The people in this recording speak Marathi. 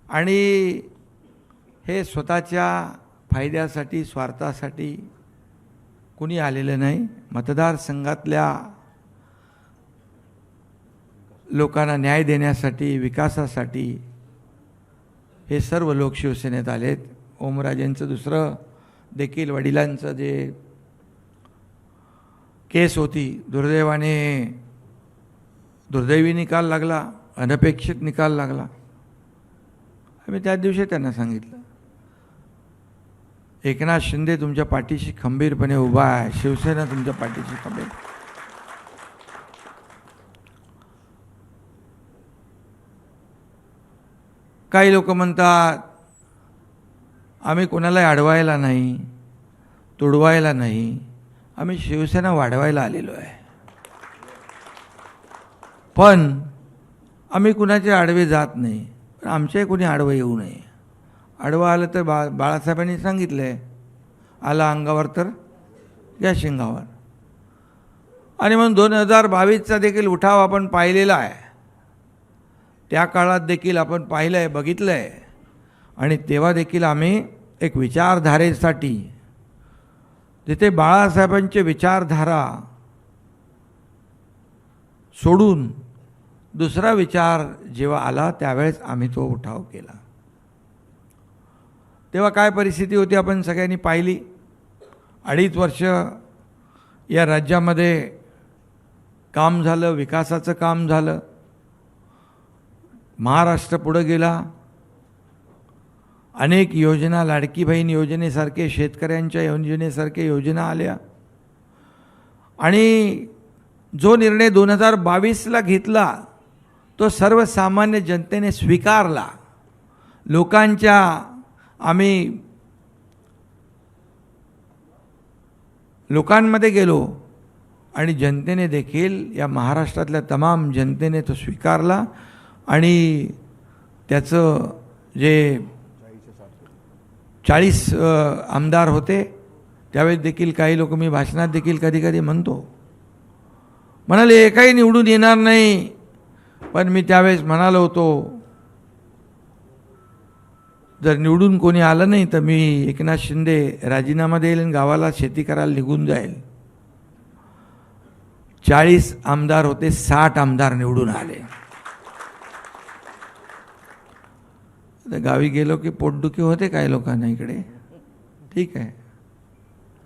आणि हे स्वतःच्या फायद्यासाठी स्वार्थासाठी कुणी आलेलं नाही. मतदारसंघातल्या लोकांना न्याय देण्यासाठी, विकासासाठी हे सर्व लोक शिवसेनेत आलेत. ओमराजेंचं दुसरं देखील वडिलांचं जे केस होती, दुर्दैवी निकाल लागला, अनपेक्षित निकाल लागला. आम्ही त्या दिवशी त्यांना सांगितलं, एकनाथ शिंदे तुमच्या पाठीशी खंबीरपणे उभा आहे, शिवसेना तुमच्या पाठीशी खंबीर. काही लोक म्हणतात आम्ही कोणाला अडवायला नाही, तुडवायला नाही, आम्ही शिवसेना वाढवायला आलेलो आहे. पण आम्ही कुणाचे आडवे जात नाही, पण आमच्याही कोणी आडवं येऊ नये. आडवं आलं तर बाळासाहेबांनी सांगितलं आहे, आला अंगावर तर या शिंगावर. आणि म्हणून 2022चा देखील उठाव आपण पाहिलेला आहे. त्या काळात देखील आपण पाहिलं आहे, बघितलं आहे. आणि तेव्हा देखील आम्ही एक विचारधारेसाठी, जिथे बाळासाहेबांचे विचारधारा सोडून दुसरा विचार जेव्हा आला त्यावेळेस आम्ही तो उठाव केला. तेव्हा काय परिस्थिती होती आपण सगळ्यांनी पाहिली. 2.5 वर्ष या राज्यामध्ये काम झालं, विकासाचं काम झालं. महाराष्ट्र पुढे गेला. अनेक योजना, लाडकी बहीण योजनेसारखे, शेतकऱ्यांच्या योजनेसारखे योजना आल्या. आणि जो निर्णय 2022ला घेतला तो सर्वसामान्य जनतेने स्वीकारला. आम्ही लोकांमध्ये गेलो आणि जनतेने देखील, या महाराष्ट्रातल्या तमाम जनतेने तो स्वीकारला. आणि त्याचं जे 40 आमदार होते त्यावेळेस देखील काही लोक, मी भाषणात देखील कधी कधी म्हणाले एकही निवडून येणार नाही. पण मी त्यावेळेस म्हणालो होतो, जर निवडून कोणी आलं नाही तर मी एकनाथ शिंदे राजीनामा देईल आणि गावाला शेती करायला निघून जाईल. 40 आमदार होते, 60 आमदार निवडून आले. गावी गेलो की पोटदुखी होते काही लोकांना इकडे, ठीक आहे.